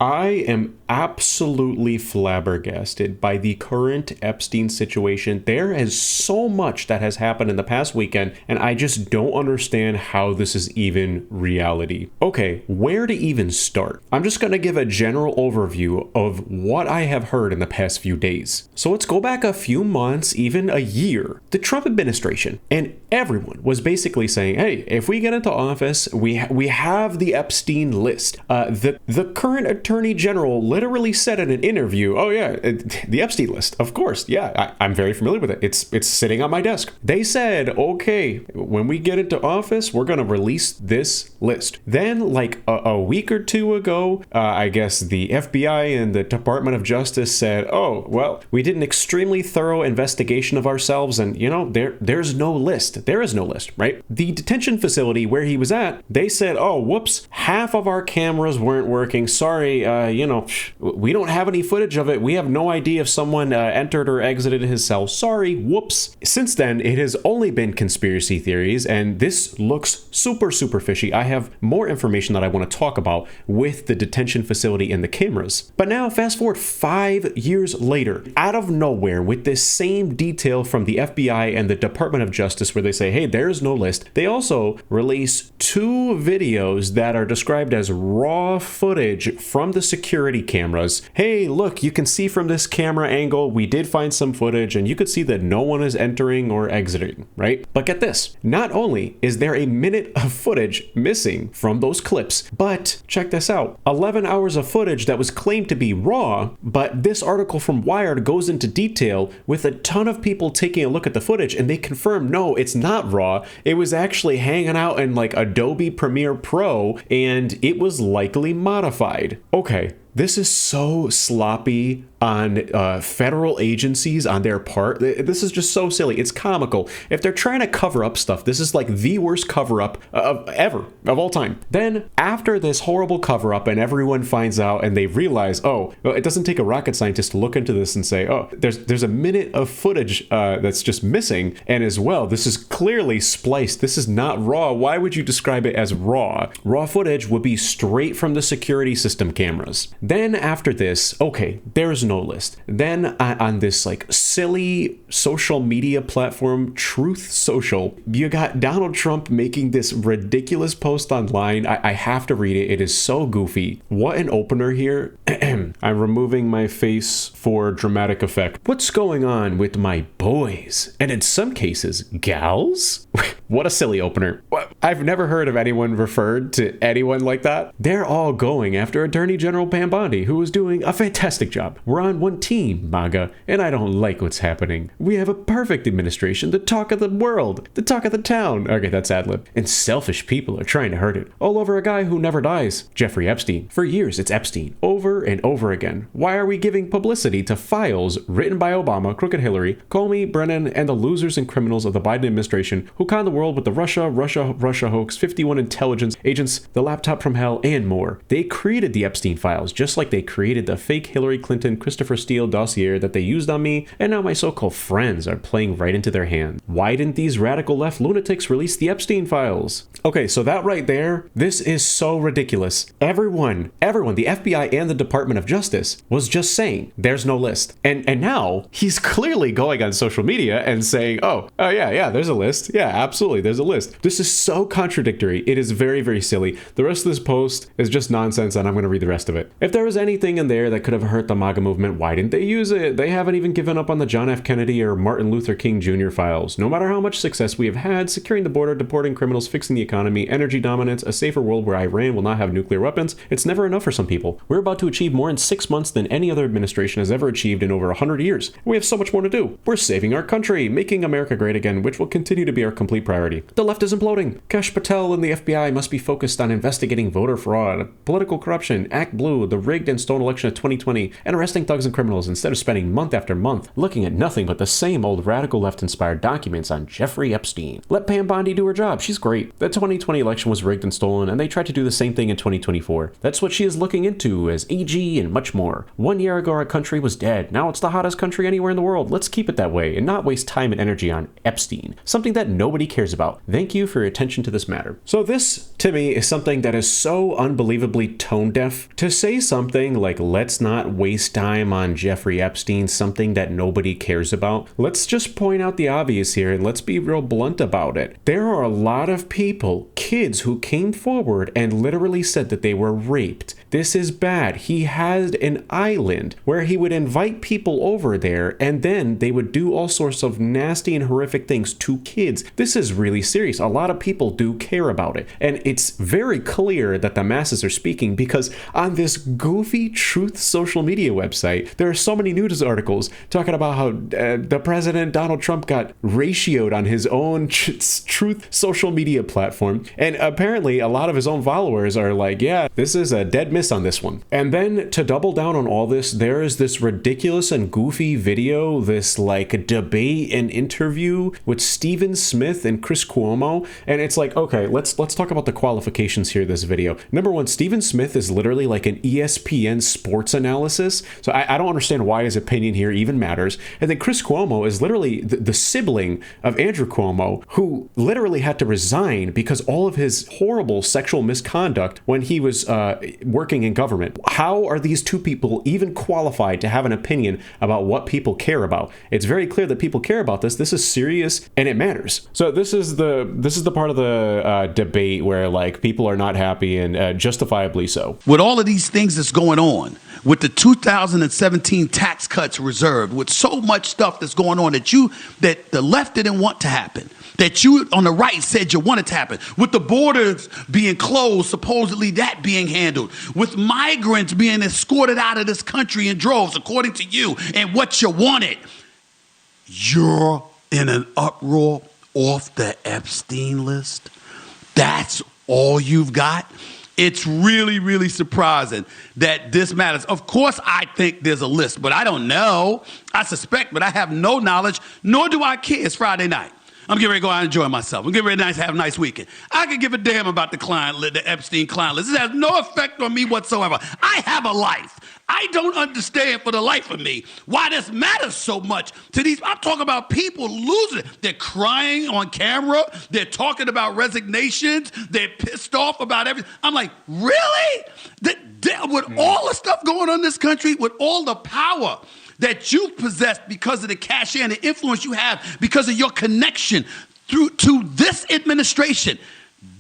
I am absolutely flabbergasted by the current Epstein situation. There is so much that has happened in the past weekend, and I just don't understand how this is even reality. Okay, where to even start? I'm just going to give a general overview of what I have heard in the past few days. So let's go back a few months, even a year. The Trump administration and everyone was basically saying, hey, if we get into office, we have the Epstein list. The current attorney general literally said in an interview, oh yeah, the Epstein list, of course. Yeah, I'm very familiar with it. It's sitting on my desk. They said, okay, when we get into office, we're going to release this list. Then like a week or two ago, I guess the FBI and the Department of Justice said, oh, well, we did an extremely thorough investigation of ourselves, and there's no list. There is no list, right? The detention facility where he was at, they said, oh, whoops, half of our cameras weren't working. Sorry, we don't have any footage of it. We have no idea if someone entered or exited his cell. Sorry, whoops. Since then, it has only been conspiracy theories, and this looks super, super fishy. I have more information that I want to talk about with the detention facility and the cameras. But now, fast forward 5 years later, out of nowhere, with this same detail from the FBI and the Department of Justice, where they say, hey, there's no list. They also release 2 videos that are described as raw footage from the security cameras. Hey, look, you can see from this camera angle, we did find some footage, and you could see that no one is entering or exiting, right? But get this, not only is there a minute of footage missing from those clips, but check this out, 11 hours of footage that was claimed to be raw, but this article from Wired goes into detail with a ton of people taking a look at the footage, and they confirm, no, it's not raw. It was actually hanging out in like Adobe Premiere Pro, and it was likely modified. Okay, this is so sloppy on federal agencies on their part. This is just so silly. It's comical. If they're trying to cover up stuff, this is like the worst cover up of all time. Then after this horrible cover up and everyone finds out and they realize, oh, well, it doesn't take a rocket scientist to look into this and say, oh, there's a minute of footage that's just missing. And as well, this is clearly spliced. This is not raw. Why would you describe it as raw? Raw footage would be straight from the security system cameras. Then after this, okay, there's no list. Then on this like silly social media platform, Truth Social, you got Donald Trump making this ridiculous post online. I have to read it. It is so goofy. What an opener here. I'm removing my face for dramatic effect. What's going on with my boys? And in some cases, gals? What a silly opener. I've never heard of anyone referred to anyone like that. They're all going after Attorney General Pam Bondi, who is doing a fantastic job. We're on one team, MAGA, and I don't like what's happening. We have a perfect administration, the talk of the world, the talk of the town. Okay, that's ad-lib. And selfish people are trying to hurt it. All over a guy who never dies, Jeffrey Epstein. For years, it's Epstein. Over and over again. Why are we giving publicity to files written by Obama, Crooked Hillary, Comey, Brennan, and the losers and criminals of the Biden administration who conned the world with the Russia hoax, 51 intelligence agents, the laptop from hell, and more? They created the Epstein files, just like they created the fake Hillary Clinton, Christopher Steele dossier that they used on me, and now my so-called friends are playing right into their hands. Why didn't these radical left lunatics release the Epstein files? Okay, so that right there, this is so ridiculous. Everyone, the FBI and the Department of Justice was just saying, there's no list. And now he's clearly going on social media and saying, oh yeah, there's a list. Yeah, absolutely, there's a list. This is so contradictory. It is very, very silly. The rest of this post is just nonsense, and I'm going to read the rest of it. If there was anything in there that could have hurt the MAGA movement, why didn't they use it? They haven't even given up on the John F. Kennedy or Martin Luther King Jr. files. No matter how much success we have had securing the border, deporting criminals, fixing the economy, energy dominance, a safer world where Iran will not have nuclear weapons, it's never enough for some people. We're about to achieve more in 6 months than any other administration has ever achieved in over 100 years. We have so much more to do. We're saving our country, making America great again, which will continue to be our complete priority. The left is imploding. Kash Patel and the FBI must be focused on investigating voter fraud, political corruption, Act Blue, the rigged and stolen election of 2020, and arresting thugs and criminals instead of spending month after month looking at nothing but the same old radical left-inspired documents on Jeffrey Epstein. Let Pam Bondi do her job. She's great. The 2020 election was rigged and stolen, and they tried to do the same thing in 2024. That's what she is looking into as AG and much more. 1 year ago, our country was dead. Now it's the hottest country anywhere in the world. Let's keep it that way and not waste time and energy on Epstein, something that nobody cares about. Thank you for your attention to this matter. So this, to me, is something that is so unbelievably tone deaf. To say something like, let's not waste time on Jeffrey Epstein, something that nobody cares about, let's just point out the obvious here and let's be real blunt about it. There are a lot of people, kids, who came forward and literally said that they were raped. This is bad. He had an island where he would invite people over there and then they would do all sorts of nasty and horrific things to kids. This is really serious. A lot of people do care about it. And it's very clear that the masses are speaking, because on this goofy Truth social media website, there are so many news articles talking about how the president, Donald Trump, got ratioed on his own Truth social media platform. And apparently a lot of his own followers are like, yeah, this is a dead miss on this one. And then to double down on all this, there is this ridiculous and goofy video, this like debate and interview with Stephen Smith and Chris Cuomo. And it's like, okay, let's talk about the qualifications here of this video. Number one, Stephen Smith is literally like an ESPN sports analysis. So I don't understand why his opinion here even matters. And then Chris Cuomo is literally the sibling of Andrew Cuomo, who literally had to resign because all of his horrible sexual misconduct when he was working in government. How are these two people even qualified to have an opinion about what people care about? It's very clear that people care about this. This is serious and it matters. So this is the part of the debate where like people are not happy, and justifiably so. With all of these things that's going on, with the 2017 tax cuts reserved, with so much stuff that's going on that the left didn't want to happen, that you on the right said you wanted to happen, with the borders being closed, supposedly that being handled, with migrants being escorted out of this country in droves, according to you, and what you wanted, you're in an uproar off the Epstein list. That's all you've got. It's really, really surprising that this matters. Of course, I think there's a list, but I don't know. I suspect, but I have no knowledge, nor do I care. It's Friday night. I'm getting ready to go out and enjoy myself. I'm getting ready to have a nice weekend. I could give a damn about the Epstein client list. This has no effect on me whatsoever. I have a life. I don't understand for the life of me why this matters so much to these. I'm talking about people losing. They're crying on camera. They're talking about resignations. They're pissed off about everything. I'm like, really? With all the stuff going on in this country, with all the power that you possess because of the cachet and the influence you have because of your connection to this administration,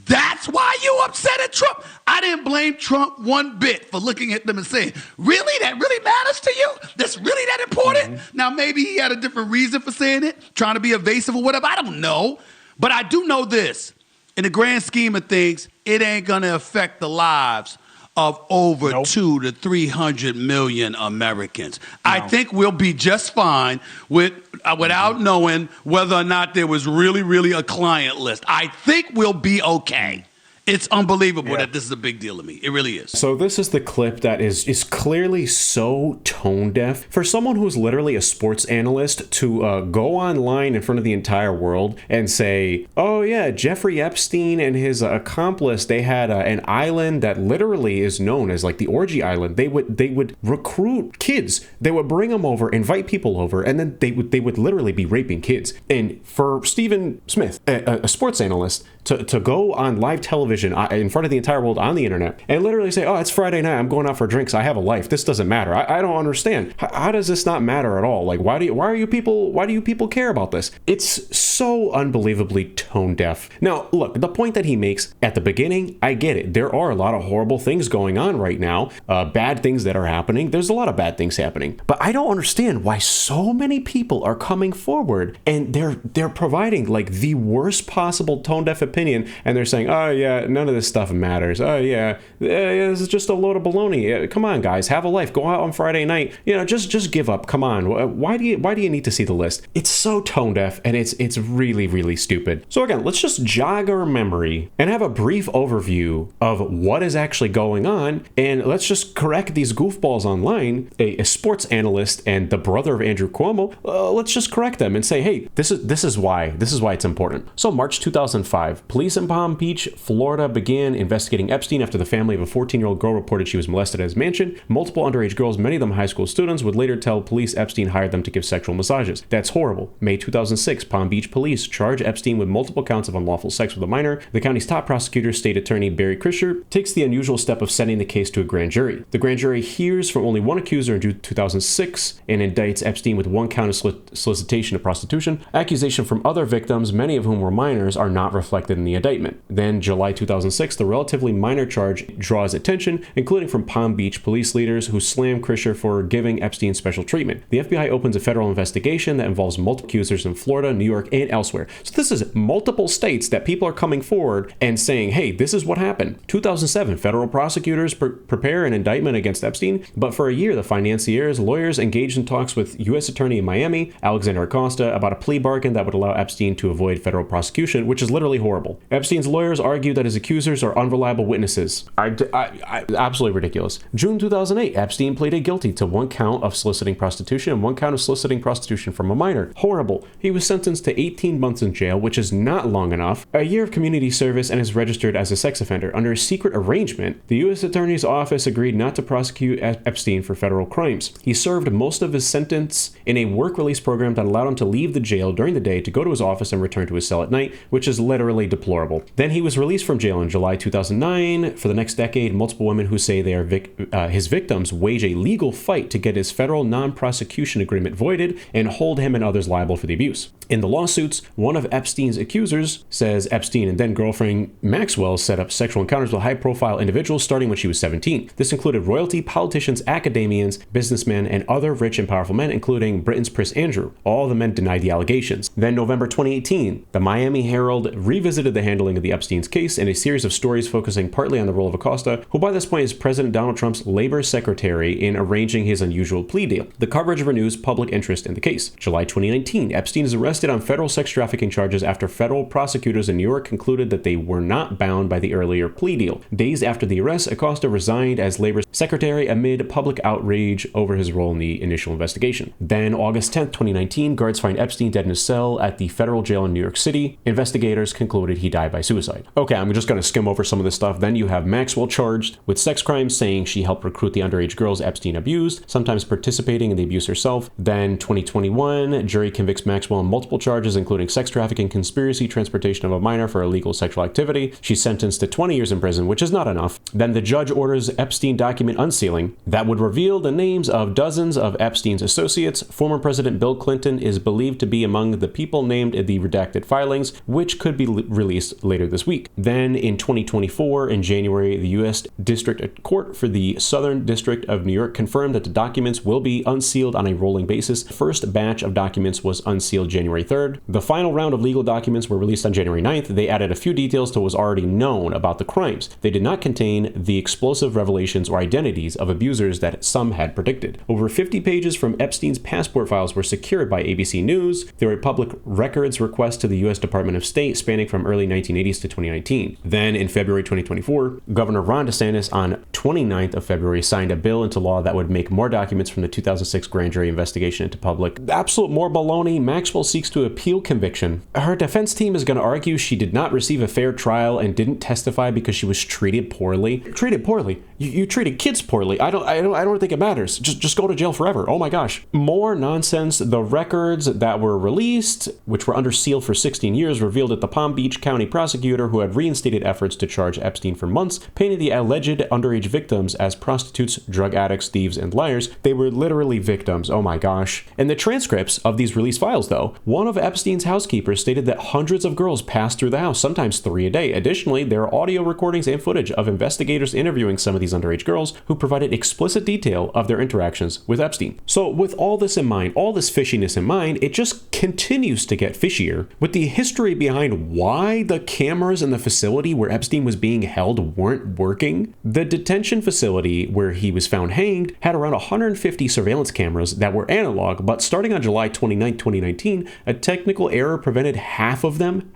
that's why you upset at Trump. I didn't blame Trump one bit for looking at them and saying, really? That really matters to you? That's really that important? Mm-hmm. Now, maybe he had a different reason for saying it, trying to be evasive or whatever. I don't know. But I do know this. In the grand scheme of things, it ain't going to affect the lives of over 200 to 300 million Americans. No. I think we'll be just fine without knowing whether or not there was really a client list. I think we'll be okay. It's unbelievable that this is a big deal to me. It really is. So this is the clip that is clearly so tone deaf. For someone who's literally a sports analyst to go online in front of the entire world and say, oh yeah, Jeffrey Epstein and his accomplice, they had an island that literally is known as like the orgy island. They would recruit kids. They would bring them over, invite people over, and then they would literally be raping kids. And for Stephen Smith, a sports analyst, to go on live television in front of the entire world on the internet and literally say, oh, it's Friday night, I'm going out for drinks, I have a life, this doesn't matter. I don't understand. How does this not matter at all? Like, why do you people care about this? It's so unbelievably tone deaf. Now, look, the point that he makes at the beginning, I get it. There are a lot of horrible things going on right now, bad things that are happening. There's a lot of bad things happening. But I don't understand why so many people are coming forward and they're providing like the worst possible tone deaf opinion, and they're saying, oh yeah, none of this stuff matters. Oh yeah, this is just a load of baloney. Come on, guys, have a life. Go out on Friday night. Just give up. Come on. Why do you need to see the list? It's so tone deaf, and it's really stupid. So again, let's just jog our memory and have a brief overview of what is actually going on, and let's just correct these goofballs online. A sports analyst and the brother of Andrew Cuomo. Let's just correct them and say, hey, this is why it's important. So March 2005, police in Palm Beach, Florida, Florida began investigating Epstein after the family of a 14-year-old girl reported she was molested at his mansion. Multiple underage girls, many of them high school students, would later tell police Epstein hired them to give sexual massages. That's horrible. May 2006, Palm Beach police charge Epstein with multiple counts of unlawful sex with a minor. The county's top prosecutor, state attorney Barry Krischer, takes the unusual step of sending the case to a grand jury. The grand jury hears from only one accuser in June 2006 and indicts Epstein with one count of solicitation of prostitution. Accusation from other victims, many of whom were minors, are not reflected in the indictment. Then, July 2006, the relatively minor charge draws attention, including from Palm Beach police leaders who slam Krischer for giving Epstein special treatment. The FBI opens a federal investigation that involves multiple accusers in Florida, New York, and elsewhere. So this is multiple states that people are coming forward and saying, hey, this is what happened. 2007, federal prosecutors prepare an indictment against Epstein, but for a year, the financiers, lawyers engaged in talks with U.S. Attorney in Miami, Alexander Acosta, about a plea bargain that would allow Epstein to avoid federal prosecution, which is literally horrible. Epstein's lawyers argue that his accusers are unreliable witnesses. Absolutely ridiculous. June 2008, Epstein pleaded guilty to one count of soliciting prostitution and one count of soliciting prostitution from a minor. Horrible. He was sentenced to 18 months in jail, which is not long enough, a year of community service, and is registered as a sex offender. Under a secret arrangement, the U.S. Attorney's Office agreed not to prosecute Epstein for federal crimes. He served most of his sentence in a work release program that allowed him to leave the jail during the day to go to his office and return to his cell at night, which is literally deplorable. Then he was released from jail in July 2009. For the next decade, multiple women who say they are his victims wage a legal fight to get his federal non-prosecution agreement voided and hold him and others liable for the abuse. In the lawsuits, one of Epstein's accusers says Epstein and then-girlfriend Maxwell set up sexual encounters with high-profile individuals starting when she was 17. This included royalty, politicians, academians, businessmen, and other rich and powerful men, including Britain's Prince Andrew. All the men denied the allegations. Then November 2018, the Miami Herald revisited the handling of the Epstein's case in a series of stories focusing partly on the role of Acosta, who by this point is President Donald Trump's labor secretary, in arranging his unusual plea deal. The coverage renews public interest in the case. July 2019, Epstein is arrested on federal sex trafficking charges after federal prosecutors in New York concluded that they were not bound by the earlier plea deal. Days after the arrest, Acosta resigned as labor secretary amid public outrage over his role in the initial investigation. Then, August 10, 2019, guards find Epstein dead in his cell at the federal jail in New York City. Investigators concluded he died by suicide. Okay, I'm just going to skim over some of this stuff. Then you have Maxwell charged with sex crimes, saying she helped recruit the underage girls Epstein abused, sometimes participating in the abuse herself. Then, 2021, jury convicts Maxwell on multiple charges, including sex trafficking, conspiracy, transportation of a minor for illegal sexual activity. She's sentenced to 20 years in prison, which is not enough. Then the judge orders Epstein document unsealing that would reveal the names of dozens of Epstein's associates. Former President Bill Clinton is believed to be among the people named in the redacted filings, which could be released later this week. Then in 2024, in January, the U.S. District Court for the Southern District of New York confirmed that the documents will be unsealed on a rolling basis. The first batch of documents was unsealed January 3rd. The final round of legal documents were released on January 9th. They added a few details to what was already known about the crimes. They did not contain the explosive revelations or identities of abusers that some had predicted. Over 50 pages from Epstein's passport files were secured by ABC News. There were public records requests to the U.S. Department of State spanning from early 1980s to 2019. Then in February 2024, Governor Ron DeSantis on 29th of February signed a bill into law that would make more documents from the 2006 grand jury investigation into public. Absolute more baloney. Maxwell seeks to appeal conviction. Her defense team is going to argue she did not receive a fair trial and didn't testify because she was treated poorly. Treated poorly? You treated kids poorly. I don't think it matters. Just go to jail forever. Oh my gosh. More nonsense. The records that were released, which were under seal for 16 years, revealed that the Palm Beach County prosecutor, who had reinstated efforts to charge Epstein for months, painted the alleged underage victims as prostitutes, drug addicts, thieves, and liars. They were literally victims. Oh my gosh. In the transcripts of these released files, though, one of Epstein's housekeepers stated that hundreds of girls passed through the house, sometimes 3 a day. Additionally, there are audio recordings and footage of investigators interviewing some of these underage girls who provided explicit detail of their interactions with Epstein. So with all this in mind, all this fishiness in mind, it just continues to get fishier. With the history behind why the cameras in the facility where Epstein was being held weren't working, the detention facility where he was found hanged had around 150 surveillance cameras that were analog, but starting on July 29, 2019, a technical error prevented half of them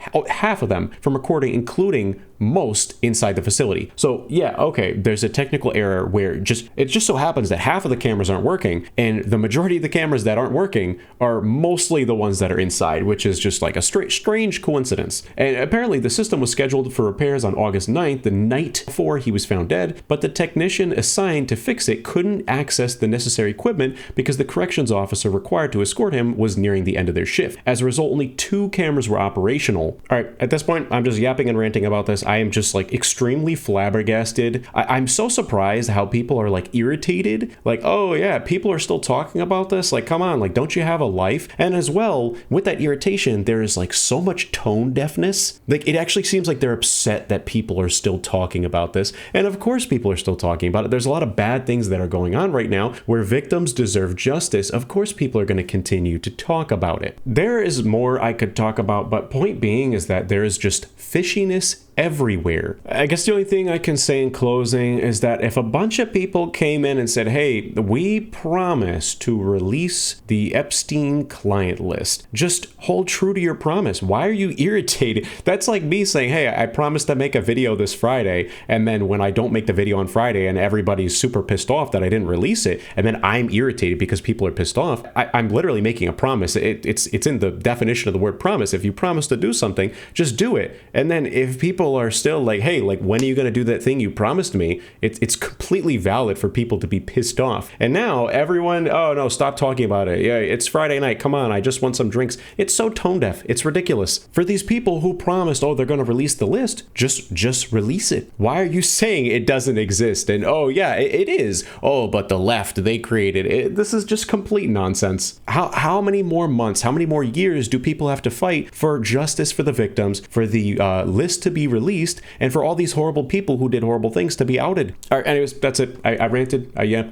from recording, including most inside the facility. So yeah, okay, there's a technical error where it just so happens that half of the cameras aren't working, and the majority of the cameras that aren't working are mostly the ones that are inside, which is just like a strange coincidence. And apparently the system was scheduled for repairs on August 9th, the night before he was found dead, but the technician assigned to fix it couldn't access the necessary equipment because the corrections officer required to escort him was nearing the end of their shift. As a result, only 2 cameras were operational. All right, at this point, I'm just yapping and ranting about this. I am just like extremely flabbergasted. I'm so surprised how people are like irritated. Like, oh yeah, people are still talking about this. Like, come on, like, don't you have a life? And as well, with that irritation, there is like so much tone deafness. Like, it actually seems like they're upset that people are still talking about this. And of course, people are still talking about it. There's a lot of bad things that are going on right now where victims deserve justice. Of course, people are going to continue to talk about it. There is more I could talk about, but point being is that there is just fishiness everywhere. I guess the only thing I can say in closing is that if a bunch of people came in and said, hey, we promise to release the Epstein client list, just hold true to your promise. Why are you irritated? That's like me saying, hey, I promised to make a video this Friday, and then when I don't make the video on Friday and everybody's super pissed off that I didn't release it, and then I'm irritated because people are pissed off, I'm literally making a promise. It's in the definition of the word promise. If you promise to do something, just do it. And then if people are still like, hey, like, when are you going to do that thing you promised me? It's completely valid for people to be pissed off. And now everyone, oh no, stop talking about it. Yeah, it's Friday night. Come on, I just want some drinks. It's so tone deaf. It's ridiculous. For these people who promised, oh, they're going to release the list, just release it. Why are you saying it doesn't exist? And oh yeah, it is. Oh, but the left, they created it. This is just complete nonsense. How many more months, how many more years do people have to fight for justice for the victims, for the list to be released, and for all these horrible people who did horrible things to be outed? All right, anyways, that's it. I ranted, I yapped.